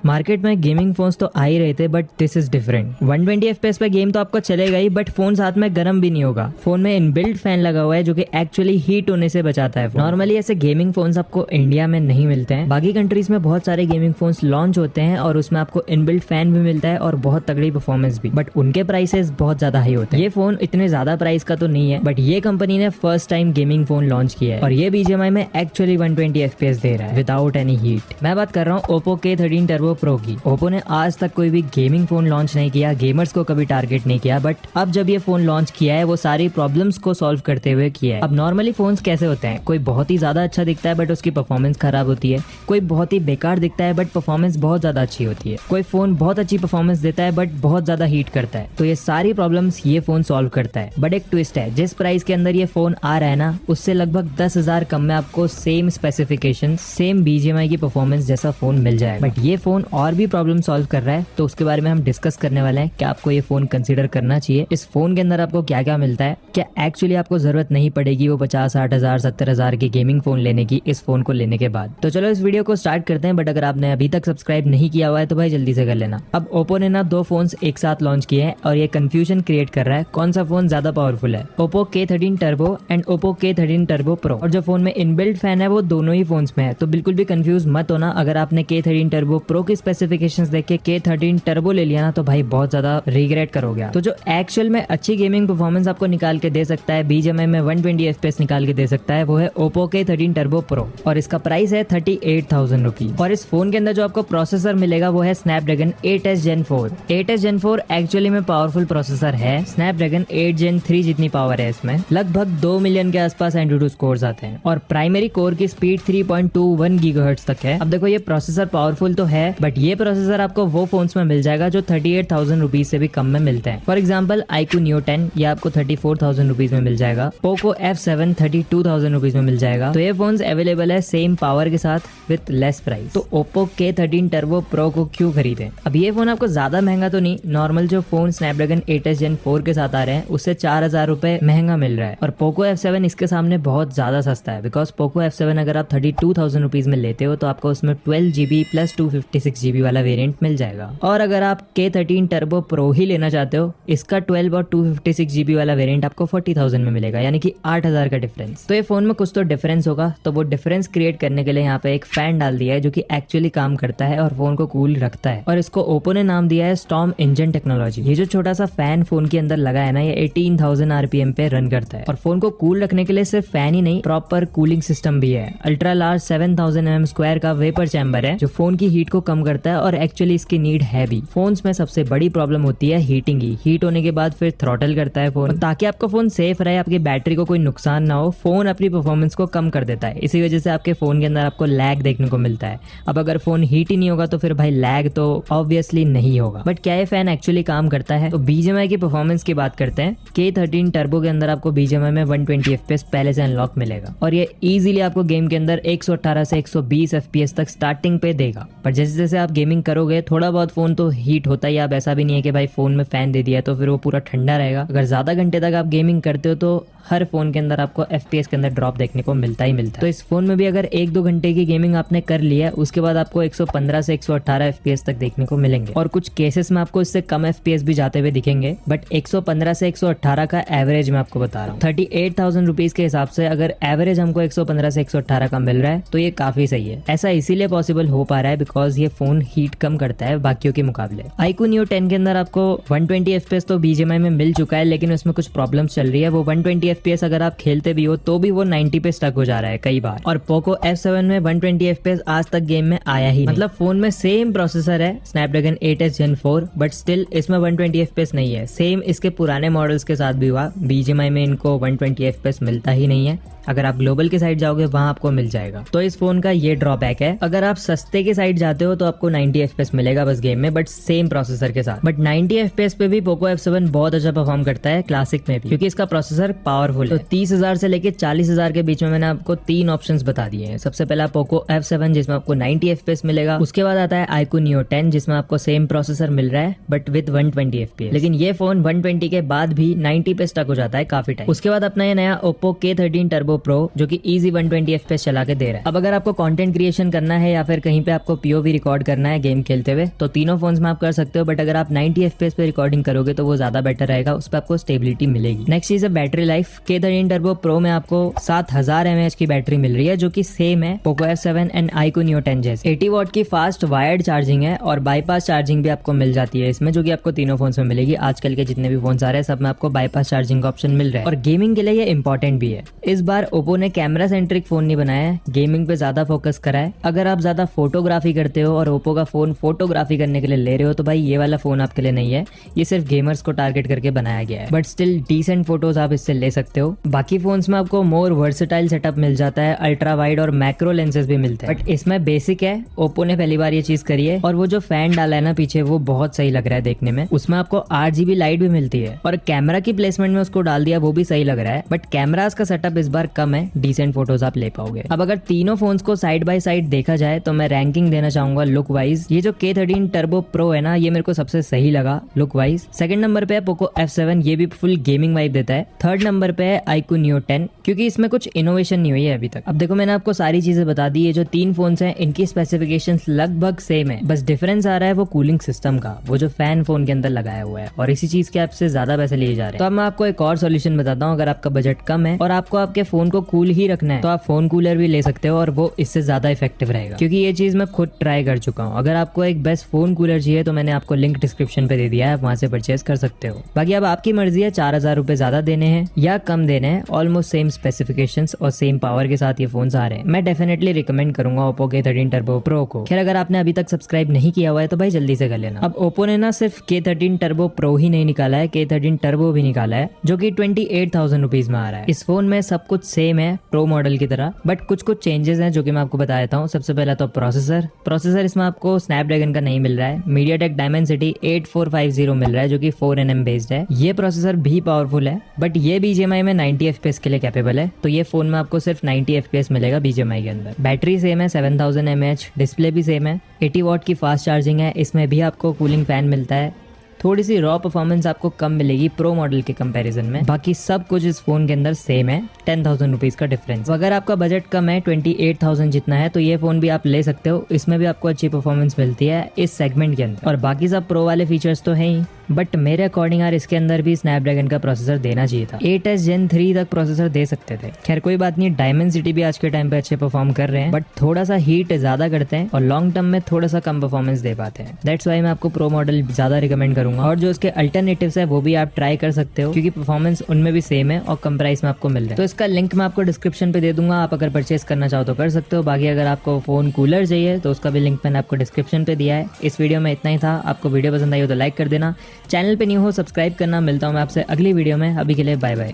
Market में gaming phones तो आ ही रहे थे, but this is different. 120 FPS पे गेम तो आपको चलेगा ही, बट फोन साथ में गर्म भी नहीं होगा। फोन में इनबिल्ट फैन लगा हुआ है जो कि एक्चुअली हीट होने से बचाता है। नॉर्मली ऐसे गेमिंग फोन्स आपको इंडिया में नहीं मिलते हैं। बाकी कंट्रीज में बहुत सारे गेमिंग फोन्स लॉन्च होते हैं और उसमें आपको इनबिल्ट फैन भी मिलता है और बहुत तगड़ी परफॉर्मेंस भी, बट उनके प्राइसेस बहुत ज्यादा हाई होते हैं। ये फोन इतने ज्यादा प्राइस का तो नहीं है, बट ये कंपनी ने first time gaming phone launch किया है और ये BGMI में एक्चुअली 120 FPS दे रहा है विदाउट एनी हीट। मैं बात कर रहा हूँ Oppo K13 Turbo Pro की। Oppo ने आज तक कोई भी गेमिंग फोन लॉन्च नहीं किया, गेमर्स को कभी टारगेट नहीं किया, बट अब जब ये फोन लॉन्च किया है वो सारी प्रॉब्लम्स को सॉल्व करते हुए किया है। अब नॉर्मली फोन्स कैसे होते हैं, कोई बहुत ही ज्यादा अच्छा दिखता है बट उसकी परफॉर्मेंस खराब होती है, कोई बहुत ही बेकार दिखता है बट परफॉर्मेंस बहुत ज्यादा अच्छी होती है, कोई फोन बहुत अच्छी परफॉर्मेंस देता है बट बहुत ज्यादा हीट करता है। तो ये सारी प्रॉब्लम्स ये फोन सॉल्व करता है। बट एक ट्विस्ट है, जिस प्राइस के अंदर ये फोन आ रहा है ना, उससे लगभग 10,000 कम में आपको सेम स्पेसिफिकेशन, सेम BGMI की परफॉर्मेंस जैसा फोन मिल जाएगा। बट ये फोन और भी प्रॉब्लम सॉल्व कर रहा है, तो उसके बारे में हम डिस्कस करने वाले हैं कि आपको ये फोन कंसीडर करना चाहिए। इस फोन के अंदर आपको क्या क्या मिलता है, क्या एक्चुअली आपको जरूरत नहीं पड़ेगी वो 50-60,000 70,000 के गेमिंग फोन लेने की इस फोन को लेने के बाद। तो चलो इस वीडियो को स्टार्ट करते हैं। बट अगर आपने अभी तक सब्सक्राइब नहीं किया हुआ है तो भाई जल्दी से कर लेना। अब Oppo ने ना 2 फोन्स एक साथ लॉन्च किए हैं और ये कंफ्यूजन क्रिएट कर रहा है कौन सा फोन ज्यादा पावरफुल है, Oppo K13 Turbo and Oppo K13 Turbo Pro। और जो फोन में इनबिल्ट फैन है वो दोनों ही फोन्स में है, तो बिल्कुल भी कंफ्यूज मत होना। अगर आपने K13 Turbo Pro की स्पेसिफिकेशंस देख के K13 Turbo ले लिया ना तो भाई बहुत ज्यादा रिग्रेट करोगे। तो जो एक्चुअल में अच्छी गेमिंग परफॉर्मेंस आपको निकाल के दे सकता है, BGMI में 120 FPS निकाल के दे सकता है, वो है Oppo K13 Turbo Pro और इसका प्राइस है 38,000 रुपीज। और इस फोन के अंदर जो आपको प्रोसेसर मिलेगा वो है Snapdragon 8s Gen 4। 8s Gen 4 actually में पावरफुल प्रोसेसर है। Snapdragon 8 Gen 3 जितनी पावर है इसमें। लगभग 2 मिलियन के आसपास Antutu स्कोर्स आते हैं और प्राइमरी कोर की स्पीड 3.21 GHz तक है। अब देखो ये प्रोसेसर पावरफुल तो है, बट ये प्रोसेसर आपको वो फोन्स में मिल जाएगा जो 38,000 रुपीज से भी कम में मिलते हैं। फॉर एग्जाम्पल iQOO Neo 10 ये आपको 34,000 रुपीज में मिल जाएगा। Poco F7 32,000 रुपीज में मिल जाएगा। तो ये फोन्स अवेलेबल है सेम पावर के साथ विथ लेस प्राइस। तो Oppo K13 Turbo Pro को क्यों खरीदें? अब ये फोन आपको ज्यादा महंगा तो नहीं, नॉर्मल जो फोन Snapdragon 8s Gen 4 के साथ आ रहे हैं उससे 4,000 रुपए महंगा मिल रहा है और Poco F7 इसके सामने बहुत ज्यादा सस्ता है। बिकॉज Poco F7 अगर आप 32,000 रुपीज में लेते हो तो आपको उसमें 12GB प्लस 256GB वाला वेरिएंट मिल जाएगा। और अगर आप K13 Turbo Pro ही लेना चाहते हो, इसका 12 और 256GB वाला वेरिएंट आपको 40,000 में मिलेगा, यानी कि 8,000 का डिफरेंस। तो ये फोन में कुछ तो डिफरेंस होगा, तो वो डिफरेंस क्रिएट करने के लिए यहाँ पे एक फैन डाल दिया है जो कि एक्चुअली काम करता है और फोन को कूल रखता है और इसको Oppo ने नाम दिया है Storm Engine टेक्नोलॉजी। ये जो छोटा सा फैन फोन के अंदर लगा है ना, ये 18,000 RPM पे रन करता है और फोन को कूल रखने के लिए सिर्फ फैन ही नहीं, प्रॉपर कूलिंग सिस्टम भी है। अल्ट्रा लार्ज 7000 mm स्क्वायर का वेपर चैम्बर है जो फोन की हीट को कम करता है और एक्चुअली इसकी नीड है भी। फोन्स में सबसे बड़ी प्रॉब्लम होती है हीटिंग की। हीट होने के बाद फिर थ्रॉटल करता है फोन। ताकि आपका फोन सेफ रहे, आपकी बैटरी को कोई नुकसान ना हो, फोन अपनी परफॉर्मेंस को कम कर देता है। इसी वजह से आपके फोन के अंदर आपको लैग देखने को मिलता है। अब अगर फोन हीट ही नहीं होगा तो फिर भाई लैग तो ऑब्वियसली नहीं होगा। बट क्या ये फैन एक्चुअली काम करता है? तो BGMI की परफॉर्मेंस की बात करते हैं। K13 Turbo के अंदर आपको BGMI में 120 FPS पहले से अनलॉक मिलेगा और ये इजीली आपको गेम के अंदर 118 से 120 FPS तक स्टार्टिंग पे देगा। पर जैसे जैसे आप गेमिंग करोगे थोड़ा बहुत फोन तो हीट होता ही। अब ऐसा भी नहीं है कि भाई फोन में फैन दे दिया तो फिर वो पूरा ठंडा रहेगा। अगर ज्यादा घंटे तक आप गेमिंग करते हो तो हर फोन के अंदर आपको FPS के अंदर ड्रॉप देखने को मिलता ही मिलता है। तो इस फोन में भी अगर 1-2 घंटे की गेमिंग आपने कर लिया उसके बाद आपको 115 से 118 FPS तक देखने को मिलेंगे और कुछ केसेस में आपको इससे कम FPS भी जाते हुए दिखेंगे। बट 115 से 118 का एवरेज मैं आपको बता रहा हूँ। 38,000 रुपीज के हिसाब से अगर एवरेज हमको 115 से 118 का मिल रहा है तो ये काफी सही है। ऐसा इसीलिए पॉसिबल हो पा रहा है बिकॉज ये फोन हीट कम करता है बाकियों के मुकाबले। iQOO Neo 10 के अंदर आपको 120 FPS तो BGMI में मिल चुका है, लेकिन उसमें कुछ प्रॉब्लम्स चल रही है। वो 120 FPS अगर आप खेलते भी हो तो भी वो 90 पे स्टक हो जा रहा है कई बार। और Poco F7 में 120 FPS आज तक गेम में आया ही मतलब फोन में सेम प्रोसेसर है Snapdragon 8s Gen 4, but still इसमें 120 FPS नहीं है। सेम इसके पुराने मॉडल्स के साथ भी हुआ, BGMI में इनको 120 FPS मिलता ही नहीं है। अगर आप ग्लोबल के साइड जाओगे वहां आपको मिल जाएगा। तो इस फोन का ये ड्रॉबैक है। अगर आप सस्ते के साइड जाते हो तो आपको 90 FPS मिलेगा बस गेम में, बट सेम प्रोसेसर के साथ। बट 90 FPS पे भी Poco F7 बहुत अच्छा परफॉर्म करता है क्लासिक में भी, क्योंकि इसका प्रोसेसर पावरफुल है। तो 30,000 से लेके 40,000 के बीच में मैंने आपको 3 ऑप्शंस बता दिए हैं। सबसे पहला Poco F7 जिसमें आपको 90 FPS मिलेगा। उसके बाद आता है iQOO Neo 10 जिसमें आपको सेम प्रोसेसर मिल रहा है बट विद 120 FPS। लेकिन ये फोन 120 के बाद भी 90 पे स्टक हो जाता है काफी टाइम। उसके बाद अपना ये नया Oppo K13 Turbo turbo pro जो कि इजी 120 FPS चला के दे रहा है। अब अगर आपको कंटेंट क्रिएशन करना है या फिर कहीं पे आपको POV रिकॉर्ड करना है गेम खेलते हुए तो तीनों फोन्स में आप कर सकते हो, बट अगर आप 90 FPS पे रिकॉर्डिंग करोगे तो वो ज्यादा बेटर रहेगा, उस पर आपको स्टेबिलिटी मिलेगी। नेक्स्ट चीज है battery life. K13 turbo pro में आपको 7000 mAh की बैटरी मिल रही है जो कि सेम है Poco F7 and iQOO Neo 10 जैसे। 80 वॉट की फास्ट वायर्ड चार्जिंग है और बाईपास चार्जिंग भी आपको मिल जाती है इसमें, जो कि आपको तीनों फोन्स में मिलेगी। आजकल के जितने भी फोन्स आ रहे हैं सब में आपको बाईपास चार्जिंग का ऑप्शन मिल रहा है और गेमिंग के लिए ये इंपॉर्टेंट भी है। इस बार ओप्पो ने कैमरा सेंट्रिक फोन नहीं बनाया है, गेमिंग पे ज्यादा फोकस करा है। अगर आप ज्यादा फोटोग्राफी करते हो और ओप्पो का फोन फोटोग्राफी करने के लिए ले रहे हो तो भाई ये वाला फोन आपके लिए नहीं है, ये सिर्फ गेमर्स को टारगेट करके बनाया गया है, बट स्टिल डिसेंट फोटोज आप इससे ले सकते हो। बाकी फोन्स में आपको मोर वर्सेटाइल सेटअप मिल जाता है, अल्ट्रा वाइड और मैक्रो लेंसेज भी मिलते हैं, बट इसमें बेसिक है। ओप्पो ने पहली बार ये चीज करी है और वो जो फैन डाला है ना पीछे वो बहुत सही लग रहा है देखने में। उसमें आपको 8GB लाइट भी मिलती है और कैमरा की प्लेसमेंट में उसको डाल दिया वो भी सही लग रहा है, बट कैमरास का सेटअप इस बार कम है, डिसेंट फोटोज आप ले पाओगे। अब अगर तीनों फोन्स को साइड बाय साइड देखा जाए तो मैं रैंकिंग देना चाहूंगा लुक वाइज। ये जो K13 टर्बो प्रो है ना ये मेरे को सबसे सही लगा लुक वाइज। सेकंड नंबर पे है पोको F7, ये भी फुल गेमिंग वाइब देता है। थर्ड नंबर पे है iQOO Neo 10 क्योंकि इसमें कुछ इनोवेशन नहीं हुई है अभी तक। अब देखो मैंने आपको सारी चीजें बता दी, ये जो तीन फोन्स हैं इनकी स्पेसिफिकेशंस लगभग सेम है, बस डिफरेंस आ रहा है वो कूलिंग सिस्टम का, वो जो फैन फोन के अंदर लगाया हुआ है और इसी चीज के आपसे ज्यादा पैसे लिए जा रहे हैं। तो अब मैं आपको एक और सॉल्यूशन बताता हूँ, अगर आपका बजट कम है और आपको आपके फोन को कूल ही रखना है तो आप फोन कूलर भी ले सकते हो और वो इससे ज्यादा इफेक्टिव रहेगा, क्योंकि ये चीज मैं खुद ट्राई कर चुका हूँ। अगर आपको एक बेस्ट फोन कूलर चाहिए तो मैंने आपको लिंक डिस्क्रिप्शन पे दे दिया है, आप वहां से परचेज कर सकते हो। बाकी अब आपकी मर्जी है 4000 रुपए ज्यादा देने हैं या कम देने हैं, ऑलमोस्ट सेम स्पेसिफिकेशंस और सेम पावर के साथ ये फोन्स आ रहे हैं। मैं डेफिनेटली रिकमेंड करूंगा ओप्पो K13 टर्बो प्रो को। खैर अगर आपने अभी तक सब्सक्राइब नहीं किया हुआ है तो भाई जल्दी से कर लेना। अब ओप्पो ने ना सिर्फ K13 टर्बो प्रो ही नहीं निकाला है, K13 टर्बो भी निकाला है जो कि 28,000 रुपीज में आ रहा है। इस फोन में सब कुछ सेम है प्रो मॉडल की तरह, बट कुछ कुछ चेंजेस हैं जो कि मैं आपको बता देता हूँ। सबसे पहला तो प्रोसेसर इसमें आपको स्नैपड्रैगन का नहीं मिल रहा है, मीडियाटेक डायमेंसिटी 8450 मिल रहा है जो कि 4nm बेस्ड है। ये प्रोसेसर भी पावरफुल है बट ये BGMI में 90 FPS के लिए कैपेबल है, तो ये फोन में आपको सिर्फ 90 FPS मिलेगा BGMI के अंदर। बैटरी सेम है 7000 mAh, डिस्प्ले भी सेम है, 80 वॉट की फास्ट चार्जिंग है, इसमें भी आपको कूलिंग फैन मिलता है। थोड़ी सी रॉ परफॉर्मेंस आपको कम मिलेगी प्रो मॉडल के कंपैरिजन में, बाकी सब कुछ इस फोन के अंदर सेम है। 10,000 रुपीज का डिफरेंस। अगर आपका बजट कम है 28,000 जितना है तो ये फोन भी आप ले सकते हो, इसमें भी आपको अच्छी परफॉर्मेंस मिलती है इस सेगमेंट के अंदर। और बाकी सब प्रो वाले फीचर्स तो है ही, बट मेरे अकॉर्डिंग यार इसके अंदर भी स्नैपड्रैगन का प्रोसेसर देना चाहिए था। 8s Gen 3 तक प्रोसेसर दे सकते थे। खैर कोई बात नहीं, डायमेंसिटी भी आज के टाइम पे अच्छे परफॉर्म कर रहे हैं, बट थोड़ा सा हीट ज्यादा करते हैं और लॉन्ग टर्म में थोड़ा सा कम परफॉर्मेंस दे पाते हैं। दैट्स वाई मैं आपको प्रो मॉडल ज्यादा रिकमेंड करूंगा। और जो इसके अल्टरनेटिव्स है वो भी आप ट्राई कर सकते हो क्योंकि परफॉर्मेंस उनमें भी सेम है और कम प्राइस में आपको मिल रहा है। तो इसका लिंक मैं आपको डिस्क्रिप्शन पे दे दूंगा, आप अगर परचेस करना चाहो तो कर सकते हो। बाकी अगर आपको फोन कूलर चाहिए तो उसका भी लिंक मैंने आपको डिस्क्रिप्शन पे दिया है। इस वीडियो में इतना ही था, आपको वीडियो पसंद आई हो तो लाइक कर देना, चैनल पे न्यू हो सब्सक्राइब करना। मिलता हूँ मैं आपसे अगली वीडियो में, अभी के लिए बाय बाय।